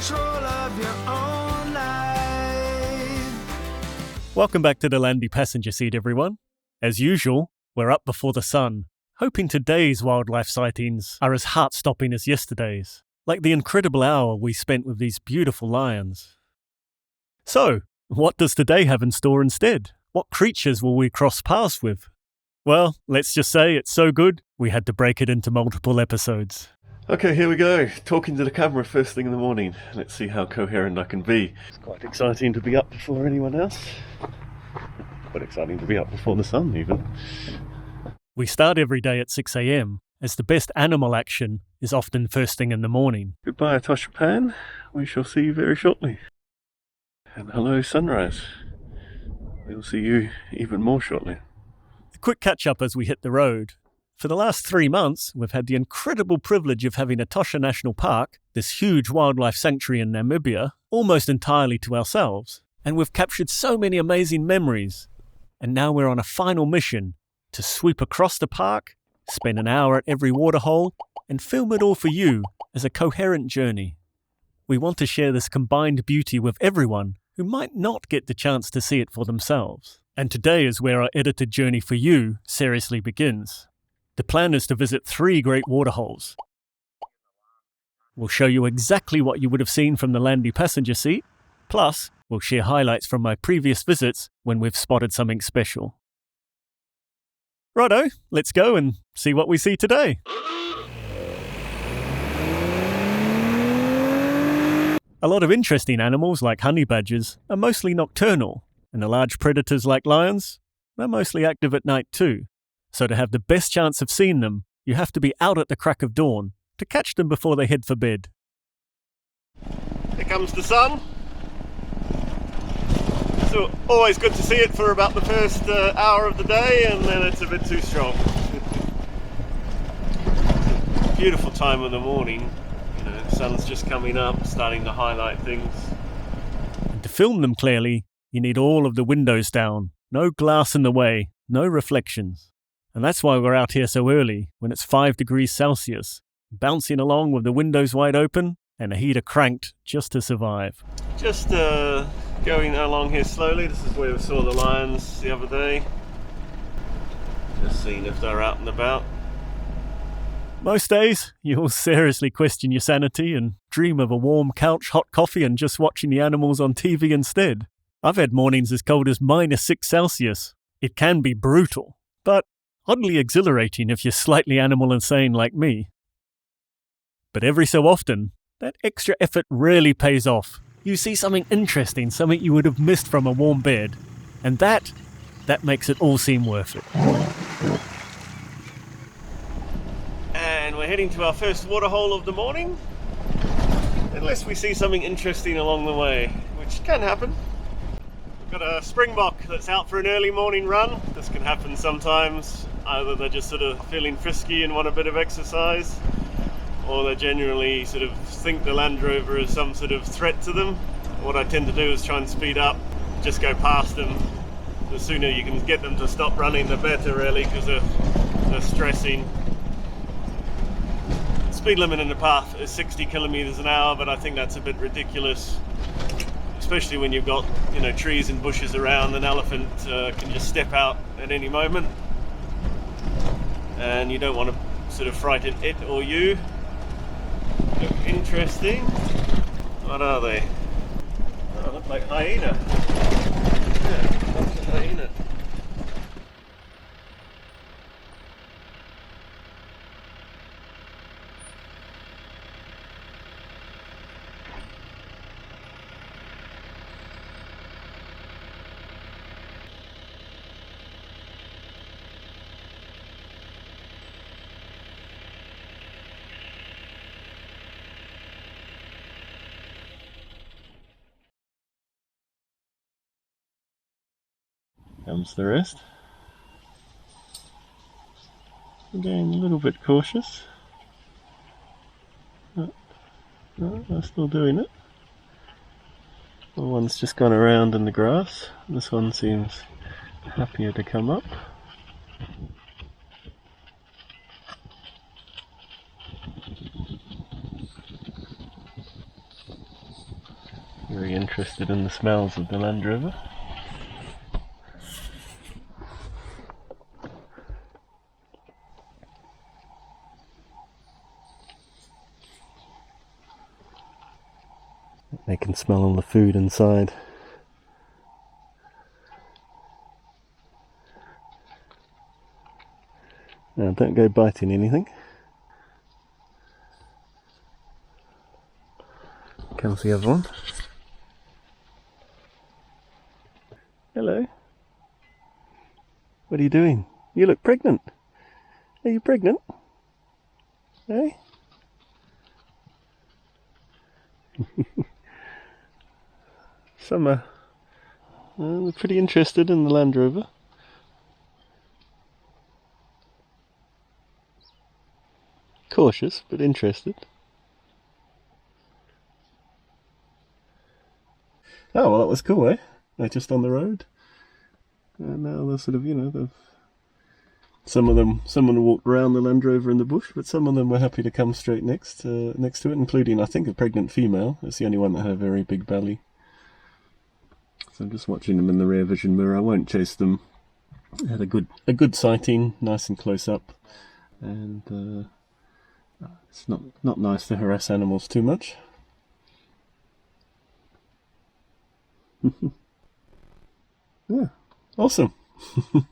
control of your own life. Welcome back to the Landy Passenger Seat, everyone. As usual, we're up before the sun, hoping today's wildlife sightings are as heart-stopping as yesterday's, like the incredible hour we spent with these beautiful lions. So, what does today have in store instead? What creatures will we cross paths with? Well, let's just say it's so good, we had to break it into multiple episodes. Okay, here we go, talking to the camera first thing in the morning. Let's see how coherent I can be. It's quite exciting to be up before anyone else. Quite exciting to be up before the sun, even. We start every day at 6 a.m, as the best animal action is often first thing in the morning. Goodbye, Etosha Pan. We shall see you very shortly. And hello, sunrise. We'll see you even more shortly. A quick catch-up as we hit the road. For the last 3 months, we've had the incredible privilege of having Etosha National Park, this huge wildlife sanctuary in Namibia, almost entirely to ourselves. And we've captured so many amazing memories. And now we're on a final mission to sweep across the park, spend an hour at every waterhole, and film it all for you as a coherent journey. We want to share this combined beauty with everyone who might not get the chance to see it for themselves. And today is where our edited journey for you seriously begins. The plan is to visit 3 great waterholes. We'll show you exactly what you would have seen from the Landy passenger seat, plus we'll share highlights from my previous visits when we've spotted something special. Righto, let's go and see what we see today. A lot of interesting animals like honey badgers are mostly nocturnal, and the large predators like lions are mostly active at night too. So to have the best chance of seeing them, you have to be out at the crack of dawn to catch them before they head for bed. Here comes the sun. So always good to see it for about the first hour of the day, and then it's a bit too strong. Beautiful time of the morning. The sun's just coming up, starting to highlight things. And to film them clearly, you need all of the windows down, no glass in the way, no reflections. And that's why we're out here so early, when it's 5 degrees Celsius, bouncing along with the windows wide open and a heater cranked just to survive. Just going along here slowly. This is where we saw the lions the other day. Just seeing if they're out and about. Most days, you'll seriously question your sanity and dream of a warm couch, hot coffee and just watching the animals on TV instead. I've had mornings as cold as -6 Celsius. It can be brutal, but oddly exhilarating if you're slightly animal insane like me. But every so often, that extra effort really pays off. You see something interesting, something you would have missed from a warm bed, and that makes it all seem worth it. And we're heading to our first waterhole of the morning, unless we see something interesting along the way, which can happen. We've got a springbok that's out for an early morning run. This can happen sometimes. Either they're just sort of feeling frisky and want a bit of exercise, or they genuinely sort of think the Land Rover is some sort of threat to them. What I tend to do is try and speed up, just go past them. The sooner you can get them to stop running, the better really, because they're stressing. Speed limit in the path is 60 kilometers an hour, but I think that's a bit ridiculous, especially when you've got trees and bushes around. An elephant can just step out at any moment, and you don't want to sort of frighten it or you. Look interesting. What are they? Oh, look like hyena. Yeah, that's a hyena. Comes the rest. I'm getting a little bit cautious. No, they're still doing it. The one's just gone around in the grass. This one seems happier to come up. Very interested in the smells of the Land Rover. They can smell all the food inside. Now, don't go biting anything. Comes the other one. Hello. What are you doing? You look pregnant. Are you pregnant? Hey? Some are pretty interested in the Land Rover. Cautious, but interested. Oh, well, that was cool, eh? They're just on the road. And now they're sort of, you know, some of them walked around the Land Rover in the bush, but some of them were happy to come straight next to it, including, I think, a pregnant female. It's the only one that had a very big belly. So I'm just watching them in the rear vision mirror. I won't chase them. I had a good sighting, nice and close up, and it's not nice to harass animals too much. Yeah, awesome.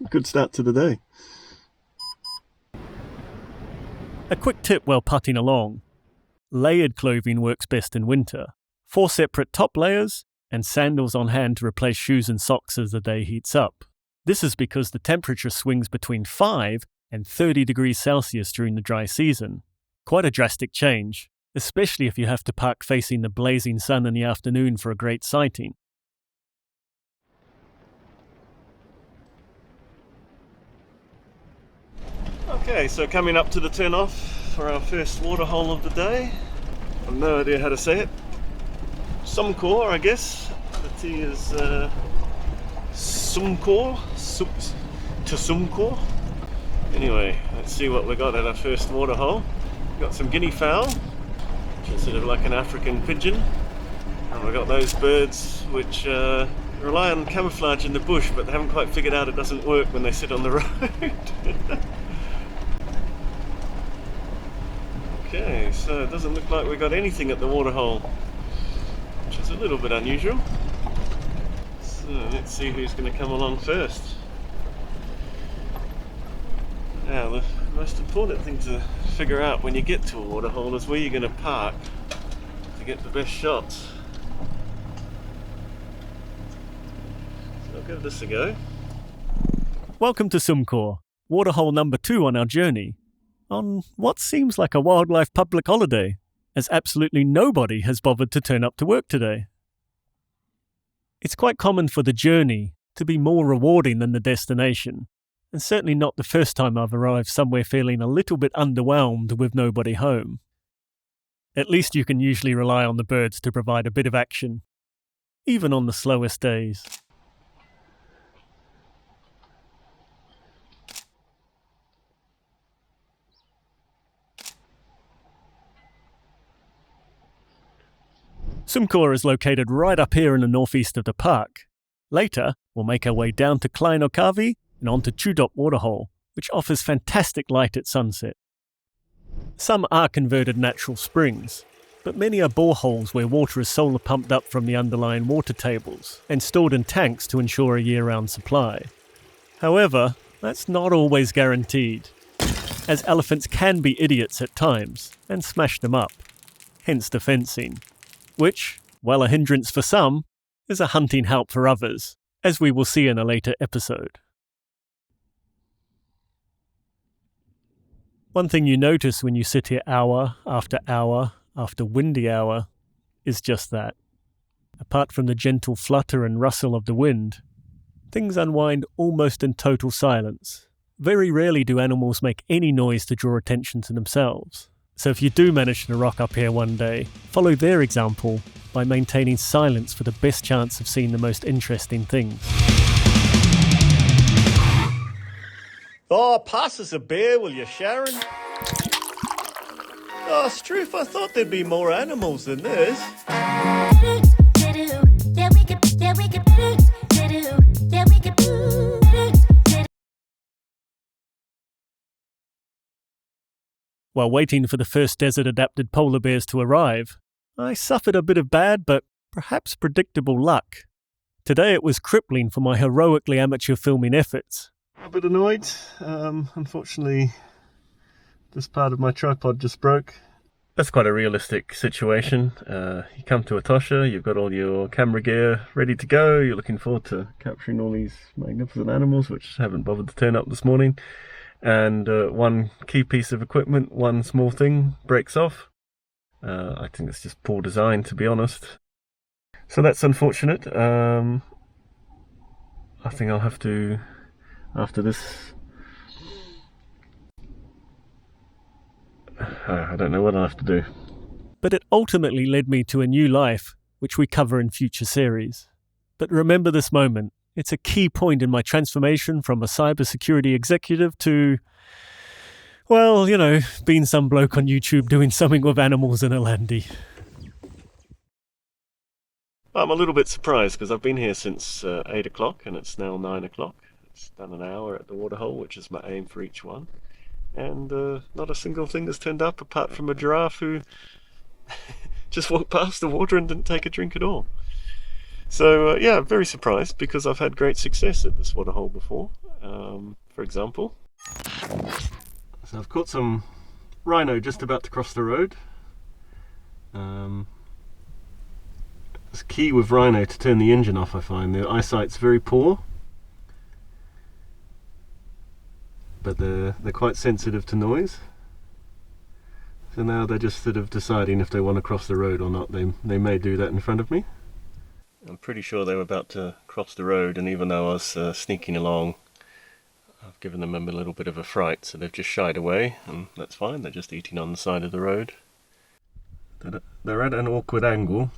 Good start to the day. A quick tip while putting along. Layered clothing works best in winter. 4 separate top layers and sandals on hand to replace shoes and socks as the day heats up. This is because the temperature swings between 5 and 30 degrees Celsius during the dry season. Quite a drastic change, especially if you have to park facing the blazing sun in the afternoon for a great sighting. Okay, so coming up to the turn-off for our first waterhole of the day. I've no idea how to say it. Sumkor, I guess. The T is Sumkor? Sumkor? Anyway, let's see what we got at our first waterhole. We've got some guinea fowl, which is sort of like an African pigeon. And we've got those birds which rely on camouflage in the bush, but they haven't quite figured out it doesn't work when they sit on the road. Okay, so it doesn't look like we got anything at the waterhole, which is a little bit unusual. So let's see who's going to come along first. Now, the most important thing to figure out when you get to a waterhole is where you're going to park to get the best shots. So I'll give this a go. Welcome to Sumkor, waterhole number 2 on our journey, on what seems like a wildlife public holiday, as absolutely nobody has bothered to turn up to work today. It's quite common for the journey to be more rewarding than the destination, and certainly not the first time I've arrived somewhere feeling a little bit underwhelmed with nobody home. At least you can usually rely on the birds to provide a bit of action, even on the slowest days. Sumkor is located right up here in the northeast of the park. Later, we'll make our way down to Kleinokavi and onto Chudop Waterhole, which offers fantastic light at sunset. Some are converted natural springs, but many are boreholes where water is solar pumped up from the underlying water tables and stored in tanks to ensure a year-round supply. However, that's not always guaranteed, as elephants can be idiots at times and smash them up, hence the fencing, which, while a hindrance for some, is a hunting help for others, as we will see in a later episode. One thing you notice when you sit here hour after windy hour is just that. Apart from the gentle flutter and rustle of the wind, things unwind almost in total silence. Very rarely do animals make any noise to draw attention to themselves. So if you do manage to rock up here one day, follow their example by maintaining silence for the best chance of seeing the most interesting things. Oh, pass us a beer, will you, Sharon? Oh, Struth, I thought there'd be more animals than this. While waiting for the first desert-adapted polar bears to arrive, I suffered a bit of bad but perhaps predictable luck. Today it was crippling for my heroically amateur filming efforts. A bit annoyed. Unfortunately, this part of my tripod just broke. That's quite a realistic situation. You come to Etosha, you've got all your camera gear ready to go, you're looking forward to capturing all these magnificent animals which haven't bothered to turn up this morning, and one key piece of equipment, one small thing, breaks off. I think it's just poor design, to be honest. So that's unfortunate. I think I'll have to, after this, I don't know what I'll have to do. But it ultimately led me to a new life, which we cover in future series. But remember this moment. It's a key point in my transformation from a cybersecurity executive to, well, you know, being some bloke on YouTube doing something with animals in a landy. I'm a little bit surprised because I've been here since 8 o'clock and it's now 9 o'clock. It's done an hour at the waterhole, which is my aim for each one. And not a single thing has turned up apart from a giraffe who just walked past the water and didn't take a drink at all. So yeah, very surprised because I've had great success at this waterhole before. For example, so I've caught some rhino just about to cross the road. It's key with rhino to turn the engine off, I find. Their eyesight's very poor. But they're quite sensitive to noise. So now they're just sort of deciding if they want to cross the road or not. They may do that in front of me. I'm pretty sure they were about to cross the road, and even though I was sneaking along, I've given them a little bit of a fright, so they've just shied away, and that's fine. They're just eating on the side of the road. They're at an awkward angle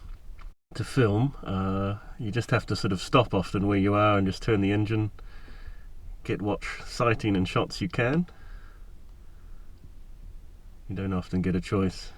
to film. You just have to sort of stop often where you are and just turn the engine. Get what sighting and shots you can. You don't often get a choice.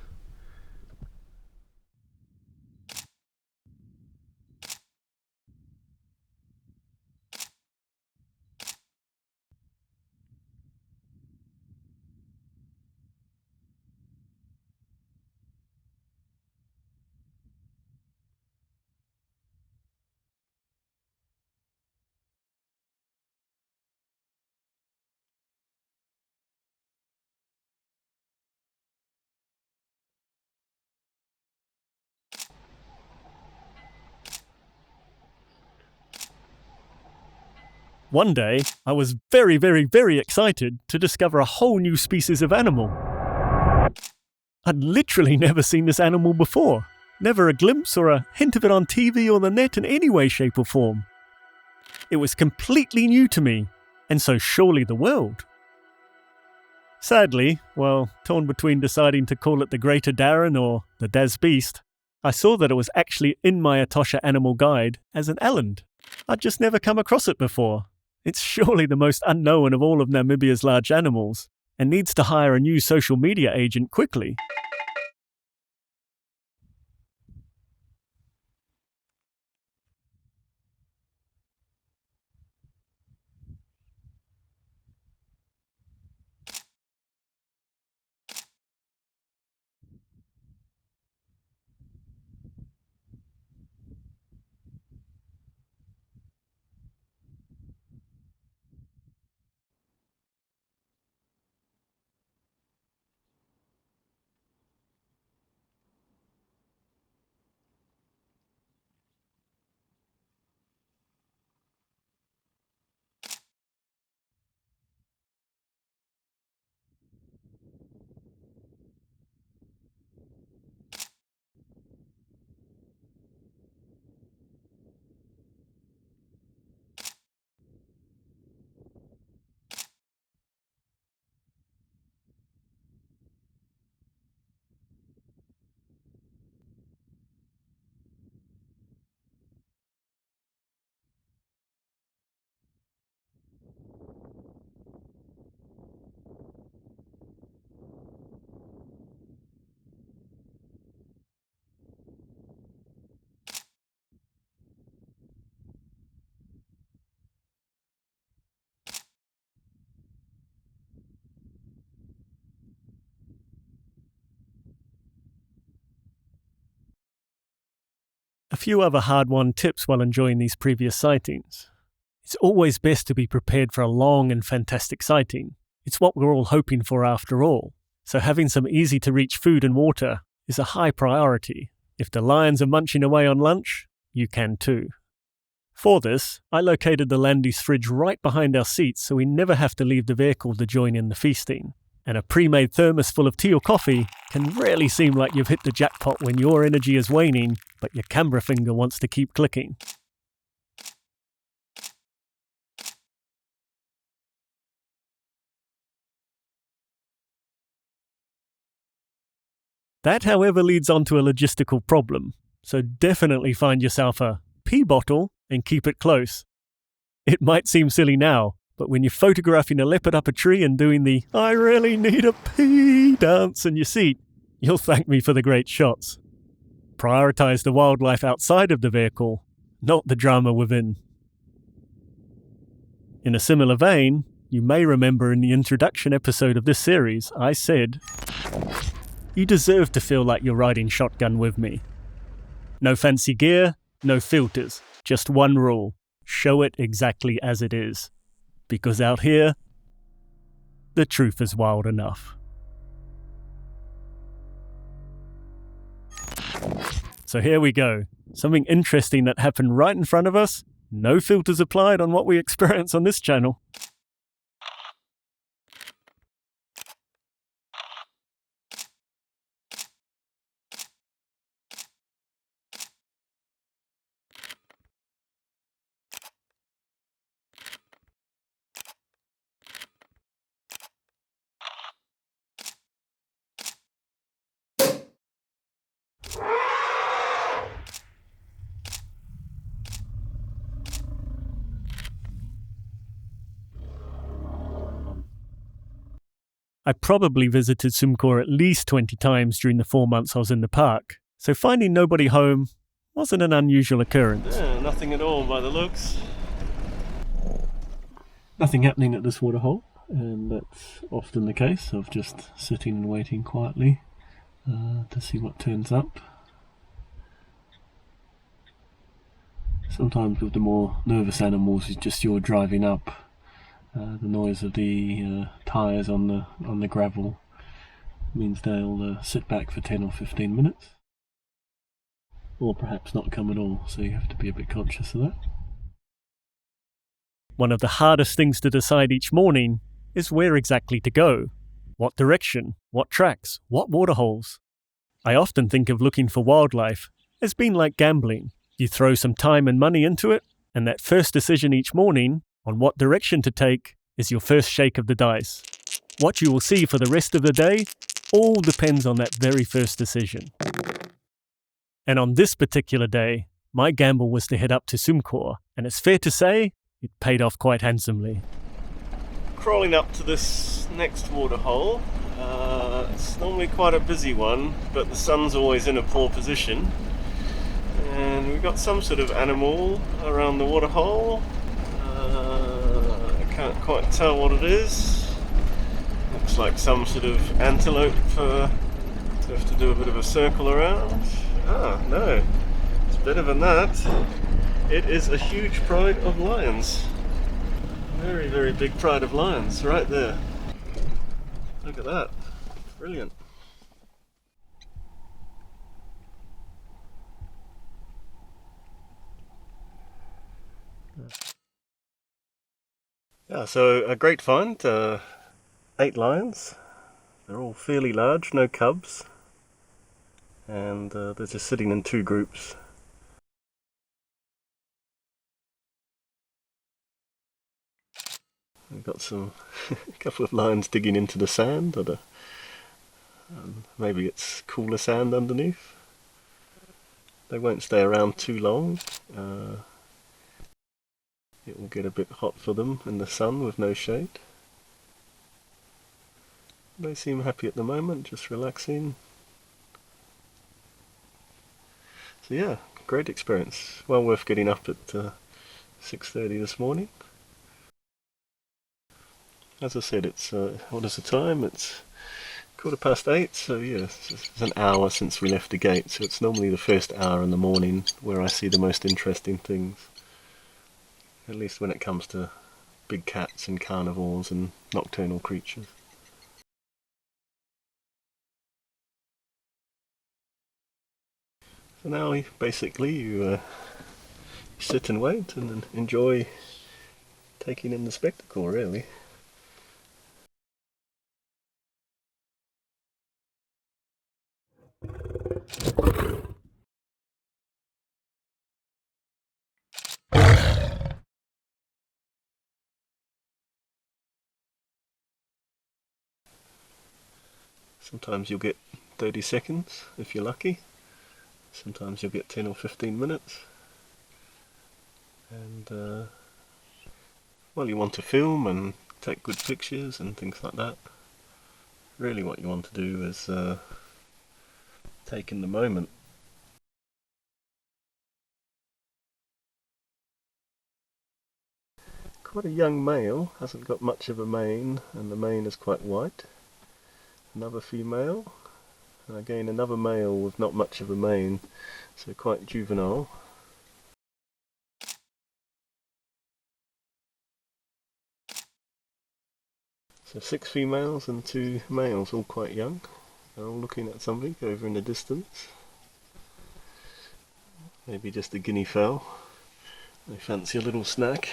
One day, I was very, very, very excited to discover a whole new species of animal. I'd literally never seen this animal before. Never a glimpse or a hint of it on TV or the net in any way, shape or form. It was completely new to me, and so surely the world. Sadly, well, torn between deciding to call it the Greater Darren or the Des Beast, I saw that it was actually in my Etosha Animal Guide as an eland. I'd just never come across it before. It's surely the most unknown of all of Namibia's large animals, and needs to hire a new social media agent quickly. A few other hard-won tips while enjoying these previous sightings. It's always best to be prepared for a long and fantastic sighting. It's what we're all hoping for after all. So having some easy-to-reach food and water is a high priority. If the lions are munching away on lunch, you can too. For this, I located the Landy's fridge right behind our seats so we never have to leave the vehicle to join in the feasting. And a pre-made thermos full of tea or coffee can really seem like you've hit the jackpot when your energy is waning, but your camera finger wants to keep clicking. That, however, leads on to a logistical problem, so definitely find yourself a pee bottle and keep it close. It might seem silly now, but when you're photographing a leopard up a tree and doing the "I really need a pee" dance in your seat, you'll thank me for the great shots. Prioritize the wildlife outside of the vehicle, not the drama within. In a similar vein, you may remember in the introduction episode of this series, I said, you deserve to feel like you're riding shotgun with me. No fancy gear, no filters, just one rule. Show it exactly as it is. Because out here, the truth is wild enough. So here we go. Something interesting that happened right in front of us. No filters applied on what we experience on this channel. I probably visited Sumkor at least 20 times during the 4 months I was in the park, so finding nobody home wasn't an unusual occurrence. Yeah, nothing at all by the looks. Nothing happening at this waterhole, and that's often the case of just sitting and waiting quietly to see what turns up. Sometimes with the more nervous animals, it's just you're driving up. The noise of the tyres on the gravel means they'll sit back for 10 or 15 minutes. Or perhaps not come at all, so you have to be a bit conscious of that. One of the hardest things to decide each morning is where exactly to go. What direction, what tracks, what waterholes. I often think of looking for wildlife as being like gambling. You throw some time and money into it, and that first decision each morning on what direction to take is your first shake of the dice. What you will see for the rest of the day all depends on that very first decision. And on this particular day, my gamble was to head up to Sumkor, and it's fair to say it paid off quite handsomely. Crawling up to this next waterhole. It's normally quite a busy one, but the sun's always in a poor position. And we've got some sort of animal around the waterhole. I can't quite tell what it is. Looks like some sort of antelope. So I have to do a bit of a circle around. Ah, no, it's better than that. It is a huge pride of lions. Very, very big pride of lions right there. Look at that. Brilliant. Yeah, so a great find. 8 lions. They're all fairly large, no cubs. And they're just sitting in 2 groups. We've got a couple of lions digging into the sand, or maybe it's cooler sand underneath. They won't stay around too long. It will get a bit hot for them in the sun with no shade. They seem happy at the moment, just relaxing. So yeah, great experience. Well worth getting up at 6:30 this morning. As I said, it's what is the time? It's 8:15, so yeah, it's an hour since we left the gate, so it's normally the first hour in the morning where I see the most interesting things. At least when it comes to big cats and carnivores and nocturnal creatures. So now basically you sit and wait and enjoy taking in the spectacle, really. Sometimes you'll get 30 seconds if you're lucky. Sometimes you'll get 10 or 15 minutes. And well, you want to film and take good pictures and things like that. Really what you want to do is take in the moment. Quite a young male, hasn't got much of a mane, and the mane is quite white. Another female, and again another male with not much of a mane, so quite juvenile. So 6 females and 2 males, all quite young. They're all looking at something over in the distance. Maybe just a guinea fowl. They fancy a little snack.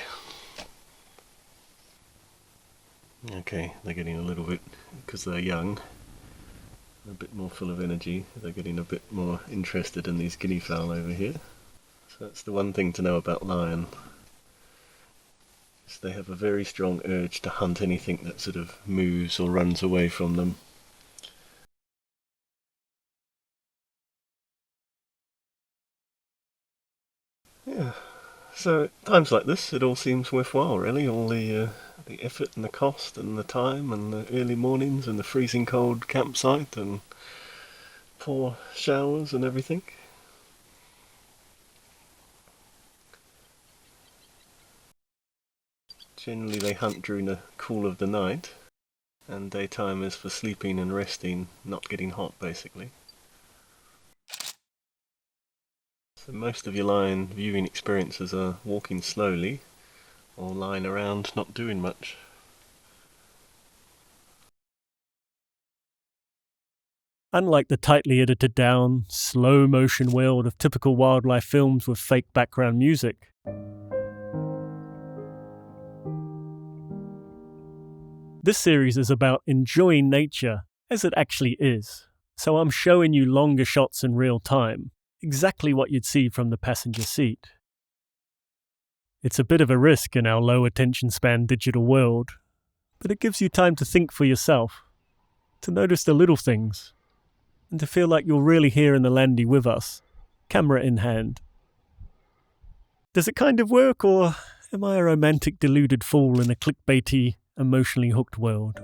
Okay, they're getting a little bit, because they're young, a bit more full of energy. They're getting a bit more interested in these guinea fowl over here. So that's the one thing to know about lion. Is they have a very strong urge to hunt anything that sort of moves or runs away from them. Yeah, so at times like this it all seems worthwhile, really. All the effort and the cost and the time and the early mornings and the freezing cold campsite and poor showers and everything. Generally they hunt during the cool of the night, and daytime is for sleeping and resting, not getting hot basically. So most of your lion viewing experiences are walking slowly or lying around not doing much. Unlike the tightly edited down, slow motion world of typical wildlife films with fake background music, this series is about enjoying nature as it actually is. So I'm showing you longer shots in real time, exactly what you'd see from the passenger seat. It's a bit of a risk in our low attention span digital world, but it gives you time to think for yourself, to notice the little things, and to feel like you're really here in the landy with us, camera in hand. Does it kind of work, or am I a romantic deluded fool in a clickbaity, emotionally hooked world?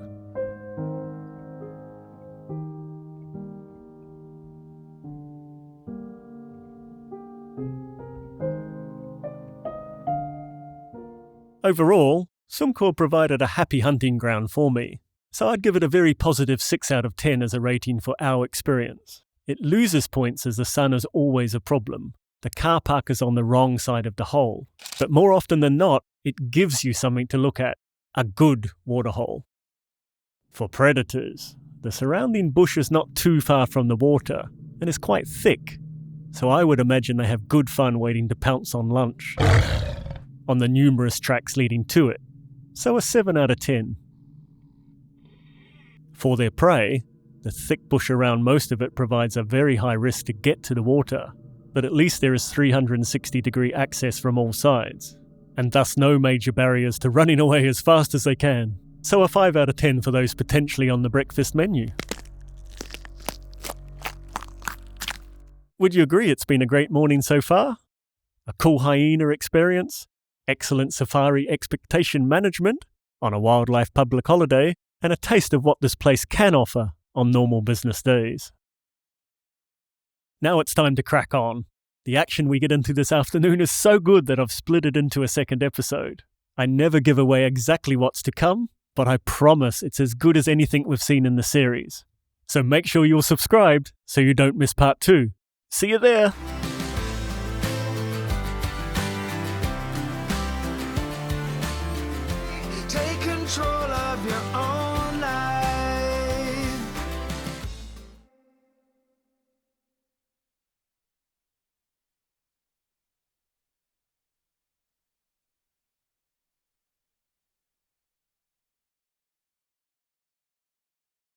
Overall, Sumkor provided a happy hunting ground for me, so I'd give it a very positive 6 out of 10 as a rating for our experience. It loses points as the sun is always a problem. The car park is on the wrong side of the hole, but more often than not, it gives you something to look at, a good waterhole. For predators, the surrounding bush is not too far from the water and is quite thick, so I would imagine they have good fun waiting to pounce on lunch on the numerous tracks leading to it, so a 7 out of 10. For their prey, the thick bush around most of it provides a very high risk to get to the water, but at least there is 360-degree access from all sides, and thus no major barriers to running away as fast as they can. So a 5 out of 10 for those potentially on the breakfast menu. Would you agree it's been a great morning so far? A cool hyena experience, excellent safari expectation management on a wildlife public holiday, and a taste of what this place can offer on normal business days. Now it's time to crack on. The action we get into this afternoon is so good that I've split it into a second episode. I never give away exactly what's to come, but I promise it's as good as anything we've seen in the series. So make sure you're subscribed so you don't miss part 2. See you there! Take control of your own